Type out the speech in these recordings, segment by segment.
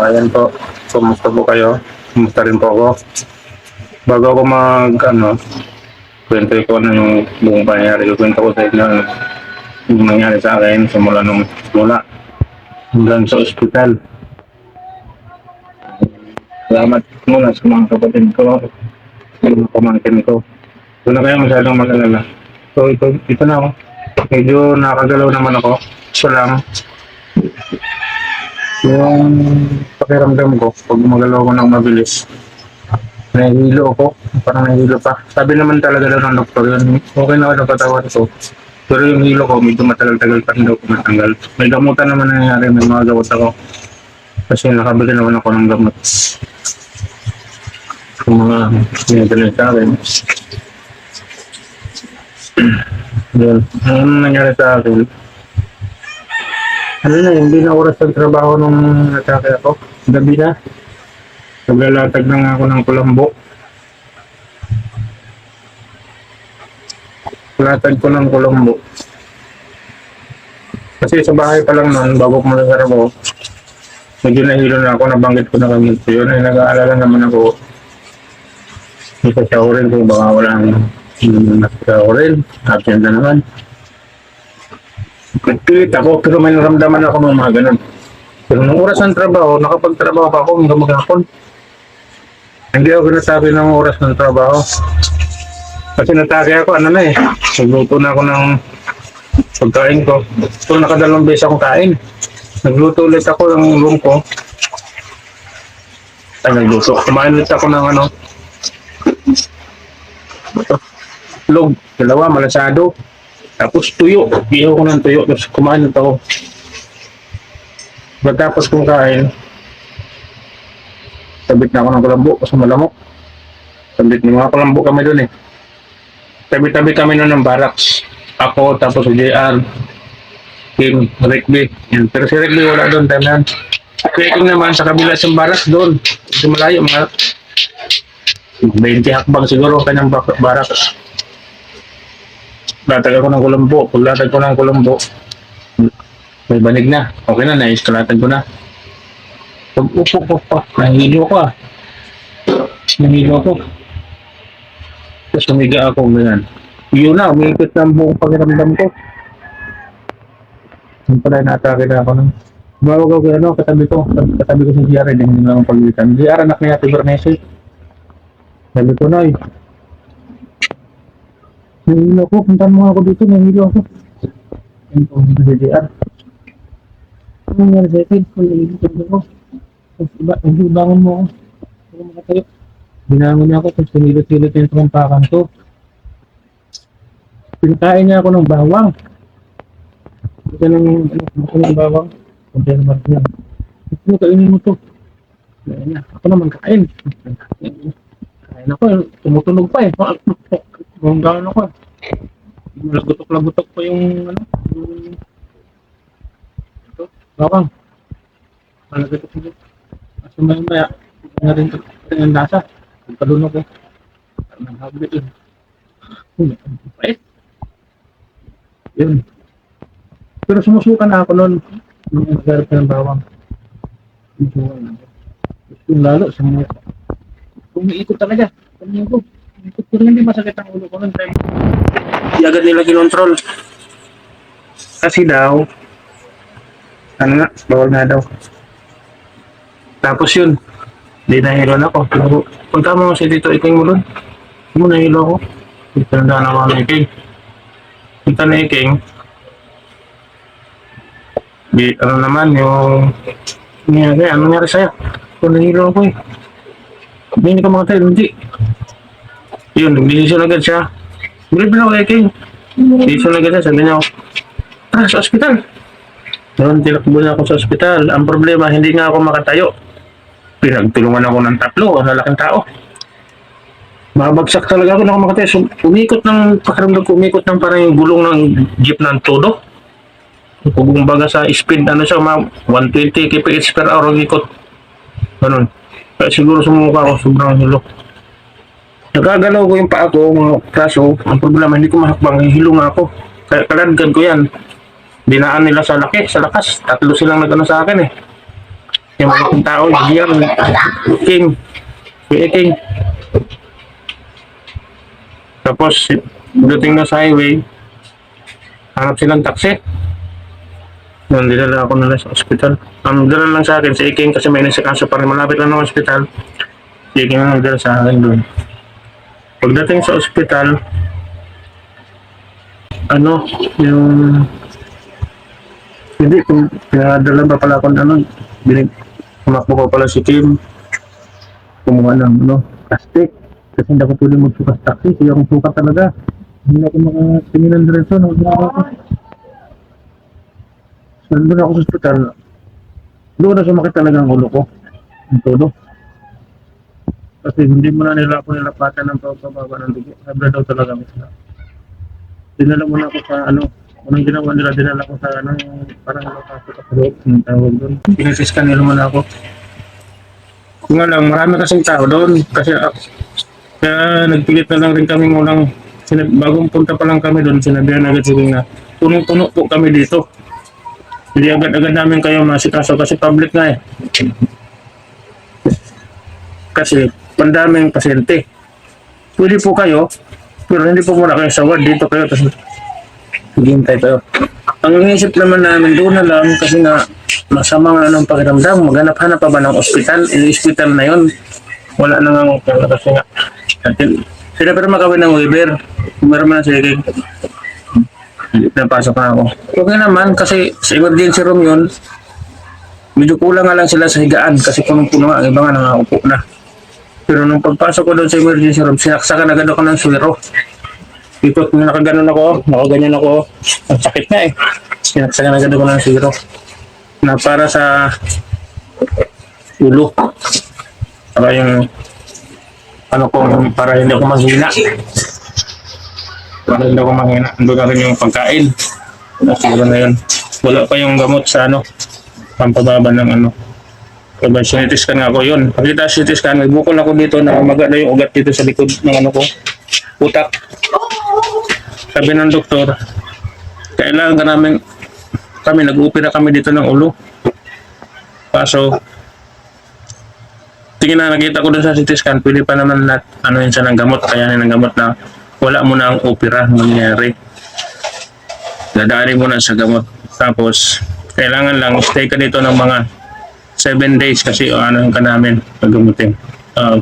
Ayan po. Kumusta po kayo? Kumusta rin po ako? Bago ako kwento ko ano yung buong pangyayari. Kwento ko sa inyo yung nangyari sa akin simula hanggang sa ospital. Salamat muna sa mga kapatid ko, sa mga pamangkin ko. Ito na kayo masyadong mag-alala. So ito na ako. Medyo nakagalaw naman ako. So lang, yung pakiramdam ko, pag magalaw ko ng mabilis, nahihilo ako, parang nahihilo pa. Sabi naman talaga daw ng doktor yun, okay na ako napatawad ko. Pero yung hilo ko, medyo matagal-tagal pa rin daw kung matanggal. May gamutan naman nangyayari, may mga gamot ako. Kasi nakabili naman ako ng gamot. Yung mga pinagaling sa akin. Yun, ano nangyari sa akin? Ano na, hindi na oras ng trabaho nung natake ako. Gabi na. Naglalatag na nga ako ng kulambo. Latag ko ng kulambo. Kasi sa bahay pa lang nun, bago ko magkakarabo, medyo nahilo na ako, nabanggit ko na kami. So yun ay nag-aalala naman ako. Hindi sa showerin kung baka walang showerin. Absent na naman. Nagpilit ako, pero may naramdaman ako ng mga ganun. Pero nung oras ng trabaho, nakapagtrabaho pa ako hanggang maghapon. Hindi ako nasabi ng oras ng trabaho. Kasi natake ako, nagluto na ako ng pagkain ko. So nakadalawang beses akong kain. Nagluto ulit ako ng room ko. Kumain ulit ako ng log, dalawa, malasado. Tapos tuyo, ihaw ko ng tuyo. Tapos kumain ulit ako. Pagkatapos kong kain, sabit na ako ng kulambo kasi malamok. Sabit ng mga kulambo kami doon eh. Tabi-tabi kami noon ng barracks. Ako, tapos si JR, King, Rickby. Pero si Rickby wala doon, time na yan. Si King naman sa kabila sa barracks doon. Kasi malayo, mga 20 hakbang siguro kanyang barracks. Latag ako ng kulambo. Pag latag ko ng kulambo, may banig na. Okay na, naiskalatag ko na. Pag upo ko, nahihilo ko Nahihilo ako. Tapos humiga ako ganyan. Yun na, umiikot na ang buong pakiramdam ko. Yung pala natake na ako ng bawag ako katabi ko si JR, hindi mo naman paglitan. JR, anak niya, Ate Berneses. Sabi ko na nahihilo ako, puntahan mo ako dito, nahihilo ako. Yan po, si JR. Ano nangyari sa akin? Kung nahihilo ko. Hindi, bangon mo ako. Hindi mo makatayo. Binangon niya ako kung sinilot-silot yung tumampakan ko. Pinakain niya ako ng bawang. Ito ng bawang. Kunti na marami yan. Ito, kainin mo to. Kain niya. Ako naman kain. Kain ako. Tumutunog pa eh. Kung gano'n ako. Lagutok-lagutok pa yung ito. Bawang. Malagutok mo. Kasi maya. Ito na rin ito. Ito yung lasa. Pagkalun ako. Naghabit yun. Pait. Yun. Pero sumusukan na ako noon. Nung nagharap ng bawang. Yung lalo sa mga. Umiikot talaga. Kanina ko. Umiikot ko rin, hindi masakit ang ulo ko noon. Hindi agad nila kinontrol. Kasi daw, bawal na daw. Tapos yun. Hindi nahilo na ako. Punta mo kasi dito, iking mo doon. Hindi mo nahilo ako. Tandaan ako na iking. Punta na iking. Naman yung ano nangyari sa'yo? Kung nahilo ako eh. Hindi ka makatayo, hindi. Yun, nag-decision agad siya. Bilib na ako iking. Decision agad siya, sabi niya ako, sa ospital. Noon, tinakbo na ako sa ospital. Ang problema, hindi nga ako makatayo. Pinagtulungan ako ng 3 sa laking tao. Mabagsak talaga ako na kumakatay. So, pakiramdam ko, umikot ng parang yung gulong ng jeep ng todo. Kung baga sa speed, 120 kph per hour ang ikot. Ganun. Kaya siguro sumuka ako, sobrang hilo. Nagagalaw ko yung paa ko, mga kaso, ang problema, hindi ko mahakbang, hilo nga ako. Kaya kaladgad ko yan. Dinaan nila sa lakas. 3 silang nag-ano sa akin eh. Yung mga ibang tao, diyan, king, king. Tapos, dating na sa highway, hanap silang taxi. Yun, dinala ako nila sa ospital. Ang dala lang sa akin, si Iking kasi may nasikaso pa rin. Malapit lang ng ospital. Si Iking ang nagdala sa akin doon. Pagdating sa ospital, ano, yung, hindi, kung pinadala ba pala ako ano, kumakbo pa pala si Kim, kumuha ng, ano, plastic. Kasi hindi ako pwede magsukas taxi, kaya akong sukat talaga. Hindi ako makatinginan diretso, nagdala ako. Nandun ako sa ospital, doon na sumakit talaga ang ulo ko. Ang todo. Kasi hindi mo na nila ako nilapatan ng pagpababa ng dugo. Sabra daw talaga misla. Dinala mo na ako sa ano, unang ginawa nila, dinala ko sa ano, parang nakapasok sa loob, ang tawag doon. Pinasiskan nila mo na ako. Kung nga lang, marami kasing tao doon. Kasi kaya nagpilit na lang rin kami unang, bagong punta pa lang kami doon, sinabihan agad siguro na punong-puno po kami dito. Hindi agad-agad namin kayo masikaso kasi public nga eh. Kasi pandaming pasyente. Pwede po kayo, pero hindi po muna kayo sa ward. Dito kayo, tapos hintay kayo. Ang inisip naman namin doon na lang kasi nga masama nga ng pakiramdam. Maghanap-hanap pa ba ng ospital? Hospital na yon. Wala na nga kasi nga. Sila pero makawin ng waiver. Meron man sige. Napasok na ako. Okay naman kasi sa emergency room yun, medyo kulang nga lang sila sa higaan kasi punong-puno nga, iba nga nangaupo na. Pero nung pagpasok ko doon sa emergency room, sinaksakan agad ako ng suwero. Dito, kung nakaganon ako, nakaganyan ako, ang sakit na eh. Sinaksakan agad ako ng suwero. Na para sa ulo. Para yung, ano ko, para hindi ako mahina. Para hindi ako mahina. Ando na rin yung pagkain. Siguro na yun. Wala pa yung gamot sa ano, pampababa ng ano. Kaya CT scan nga ako yun. Pagkita CT scan, may bukol ako dito na umaga na yung ugat dito sa likod ng ano ko. Utak. Sabi ng doktor, kailangan ka namin, kami nag-upira kami dito ng ulo. Kaso, tingin na nakita ko dun sa CT scan, pwede pa naman na ano yun siya ng gamot, kaya ng gamot na wala mo na ang opera nangyari. Dadaanin mo na sa gamot. Tapos, kailangan lang stay ka dito ng mga 7 days kasi ano ka namin paggamutin.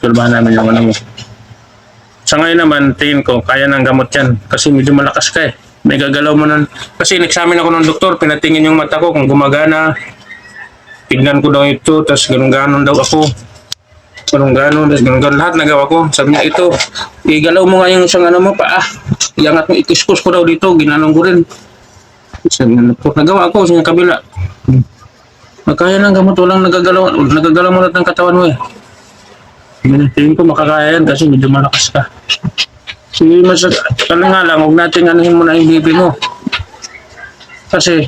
Kulbahan namin yung ano mo. Sa ngayon naman, tingin ko, kaya ng gamot yan. Kasi medyo malakas ka eh. May gagalaw mo nun. Kasi in-examine ako ng doktor, pinatingin yung mata ko kung gumagana. Tignan ko daw ito, tapos ganun-ganon daw ako. Ganun-ganon, tapos ganun-ganon. Lahat nagawa ko. Sabi niya, ito, igalaw mo nga yung isang ano mo pa. Iangat mo, ikuskus ko daw dito, ginanong ko rin. Sabi niya, nagawa ko sa kabila. Kaya ng gamot, walang nagagalaw mo lahat ng katawan mo eh. Tingin ko makakaya yan kasi medyo malakas ka. Sige, kala nga lang, huwag natin anuhin mo na yung BP mo. Kasi,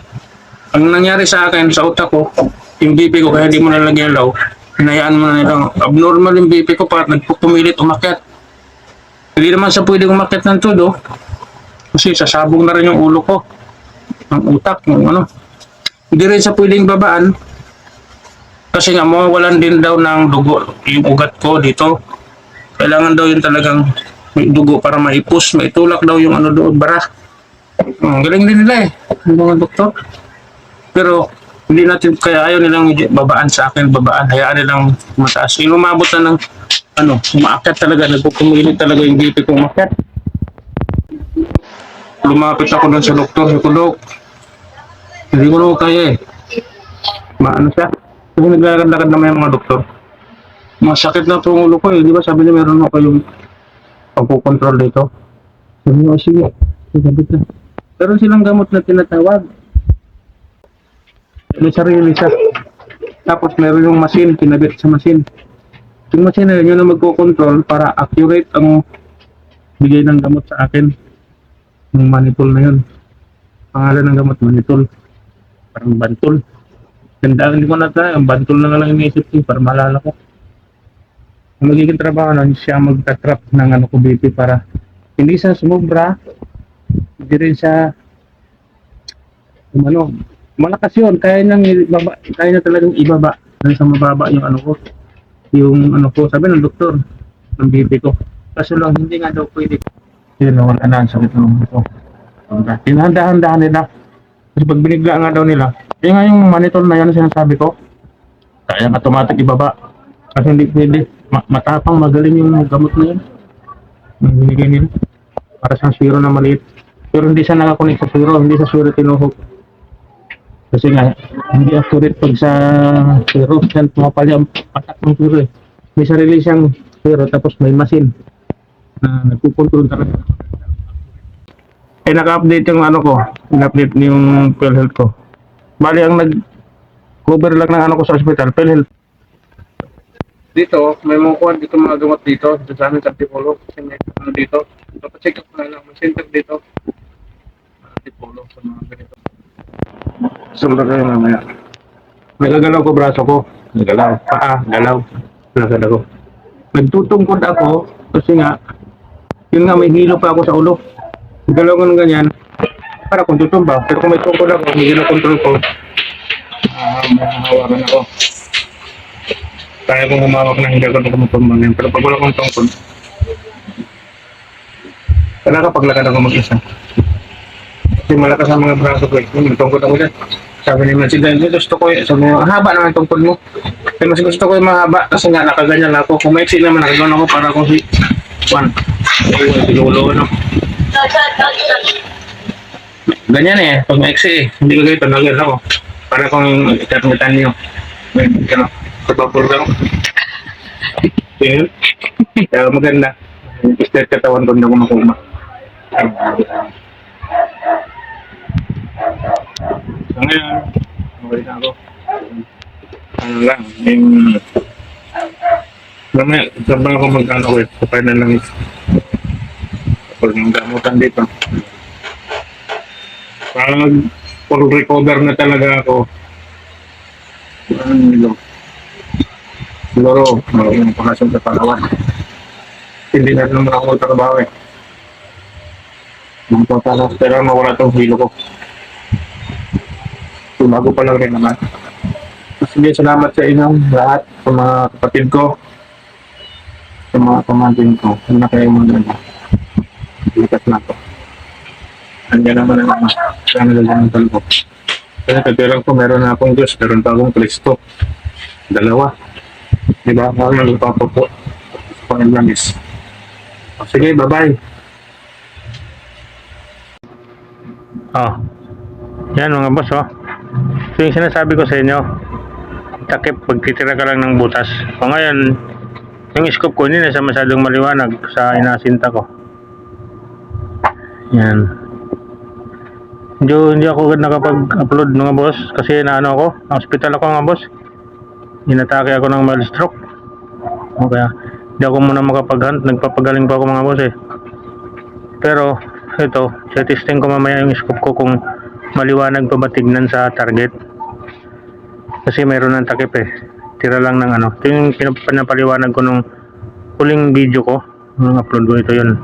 ang nangyari sa akin, sa utak ko, yung BP ko, kaya hindi mo nalagyan law, hinayaan mo na nilang abnormal yung BP ko, para nagpupumilit umakyat. Hindi naman sa pwedeng umakyat ng todo, kasi sasabog na rin yung ulo ko, ang utak, yung ano. Hindi rin sa pwedeng babaan, kasi nga mawawalan din daw ng dugo yung ugat ko dito. Kailangan daw yung talagang may dugo para maipus, maitulak daw yung ano doon, bara. Galing din nila eh, yung mga doktor. Pero hindi natin, kaya ayaw nilang babaan sa akin, babaan, hayaan nilang mataas. Yung umabot na ng ano, umaakyat talaga, nagpupumilit talaga yung BP ko umakyat. Lumapit ako doon sa doktor, Dok, hindi ko na kaya eh. Maano siya? Kung naglalakad naman yung mga doktor, masakit na itong ulo ko eh. Di ba sabi niya meron ako yung pagpukontrol dito? Sabi niya, sige, sabit na. Meron silang gamot na tinatawag. May sarili siya. Tapos meron yung machine, kinabit sa machine. Yung machine na yun na magkukontrol para accurate ang bigay ng gamot sa akin. Yung manitol na yun. Pangalan ng gamot, manitol. Parang bantol. Ganda, hindi ko na tayo. Ang bantol na lang iniisip ko para maalala ko. Ang magiging trabaho na siya magtatrap ng ano ko BP para hindi siya sumubra, hindi rin siya ano, malakas yun. Kaya niya talagang ibaba. Dahil sa mababa yung ano ko, sabi ng doktor, ng BP ko. Kaso lang, hindi nga daw pwede. Yun, wala na ang sakit ng ito. Tinahanda-handahan nila. Kasi pag binigla nga daw nila, yun nga yung monitor na yan ang sinasabi ko. Kaya automatic ibaba. Kasi hindi pwede. Matapang, magaling yung gamot na yun. Yung binigay nila. Para sa swero na maliit. Pero hindi siya nakakunik sa swero, hindi sa swero tinuhog. Kasi nga, hindi accurate pag sa swero. Yan, pumapalya ang patak ng swero eh. May sarili siyang swero tapos may machine na nagpupuntuloy talaga. Eh, naka-update yung ano ko. Naka-update yung PhilHealth ko. Bali, ang nag-cover lang ng ano ko sa hospital, PhilHealth. Dito, may mga kuwan dito mga gamot dito. Dito sa amin sa Antipolo. Kasi may ano dito. Papacheck up na lang. May center dito. Antipolo sa mga ganito. Sumba kayo mamaya. May gagalaw ko braso ko. Nagalaw. Paa, galaw. Nagalaw ako. Nagtutungkod ako kasi nga, yun nga may hilo pa ako sa ulo. Galaw ko ng ganyan. Para kung tutumba. Pero kung may tungkod ako, may ginakontrol ko. Mahahawakan ako. Kaya kong humawak na hindi ako tumutumbang yan. Pero pag wala kong tungkod, kailangan paglakad ako mag-isa. Kasi malakas ang mga braso ko eh. May tungkod ako dyan. Sabi ni Mansidan, gusto ko sabi mo, haba naman tungkod mo. Pero mas gusto ko yung mahaba kasi nga nakaganyan lang ako. Kung maiksi naman, nakaganon ako para kung si Juan. Pinulo, no? Ganyan eh, pag maiksi eh. Hindi ko ganito, nagyan ako. Para kung ikatmitan niyo. Gano'n, kapapuro lang. Tingin. Kaya maganda. Straight katawan ko, hindi ako makuma. So ngayon, okay na ako. Ano lang, yung... Mamaya, sabang ako mag-ano ko eh. Kapay na lang ito. Kapag yung gamutan dito. Parang full recover na talaga ako. Ano nilo? Siguro, yung pakasyon sa Palawan. Hindi na naman ako magtrabaho eh. Magpapala, pero mawala itong hilo ko. Bago pa lang rin naman. Sige, salamat sa inyong lahat, sa mga kapatid ko, sa mga pamangkin ko. Ano na kayo mga ganda? Likas na to. Andiyan naman ang mga nagagamitan ko. Kasi katirang ko, meron na akong Diyos, meron pa akong Kristo. Dalawa. Diba? Ako nagpapa po. Pangalanis. Sige, bye-bye. Yan mga boss, So yung sinasabi ko sa inyo, takip pagtitira ka lang ng butas. O ngayon, yung scope ko hindi na siya masyadong maliwanag sa inasinta ko. Yan. Hindi ako nakapag-upload mga boss kasi naano ako, na hospital ako mga boss. Inatake ako ng mild stroke. O kaya, hindi ako muna makapag-hunt, nagpapagaling pa ako mga boss eh. Pero, ito, testing ko mamaya yung scope ko kung maliwanag pa ba tignan sa target. Kasi mayroon ng takip eh. Tira lang ng ano. Ito yung pinapaliwanag ko nung huling video ko. Nung upload ko ito yun.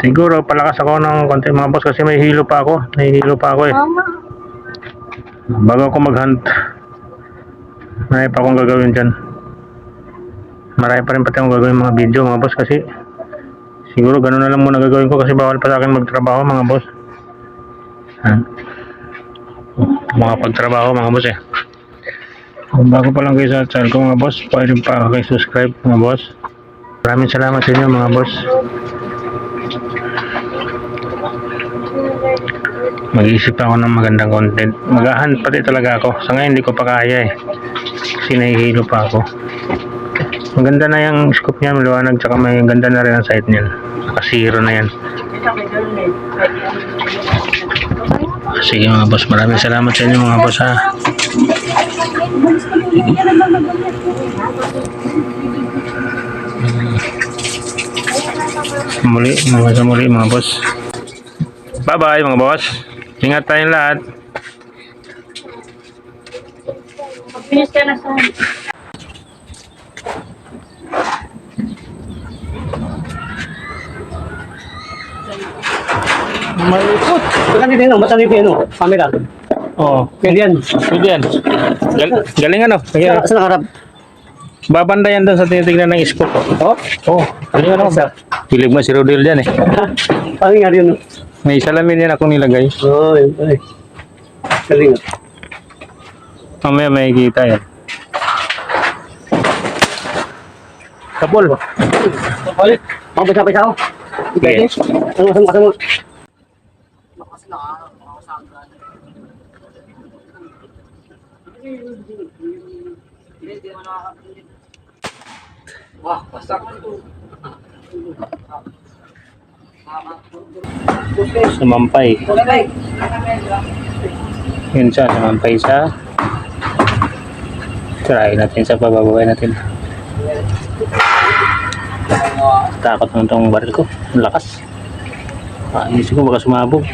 Siguro palakas ako ng konti mga boss kasi may hilo pa ako. Nahihilo pa ako eh. Bago ako mag-hunt. Marami pa akong gagawin dyan. Marami pa rin pati akong gagawin mga video mga boss kasi siguro ganun na lang muna gagawin ko kasi bawal pa sa akin magtrabaho mga boss. Mga pagtrabaho mga boss eh. Kung bago pa lang kayo sa channel ko mga boss, pwede pa kayo subscribe mga boss. Maraming salamat sa inyo mga boss. Mag-iisip ako ng magandang content. Mag-hunt pati talaga ako. Sa ngayon hindi ko pa kaya eh. Kasi nahihilo pa ako. Maganda na yung scope niya, maliwanag, tsaka may ganda na rin ang sight niyan. Saka zero na yan. Sige mga boss, maraming salamat sa inyo mga boss ha. Muli mga boss. Bye bye mga boss. Ingat tayong lahat. Finish ka na sa Malikot. Saan dito yun? Ba't dito yun? Camera. Oo. Pwede yan. Pwede yan. Galing ano? Ayan. Saan nakaharap? Babanda yan doon sa tinitignan ng scope. Oh? Oo. Galing ano? Sir. Pilig mo si Rodel dyan eh. Ano nga rin? May salamin yan akong nilagay. Oo, yun pala eh. Galing. Mamaya may kita yan. Kapol. Ulit. Makapasa-pasa ako. Okay. Kasama. Sumampay. Yun siya, sumampay siya. Try natin sa pababaway natin. Takot naman itong baril ko. Ang lakas. Inisip ko baka sumabog.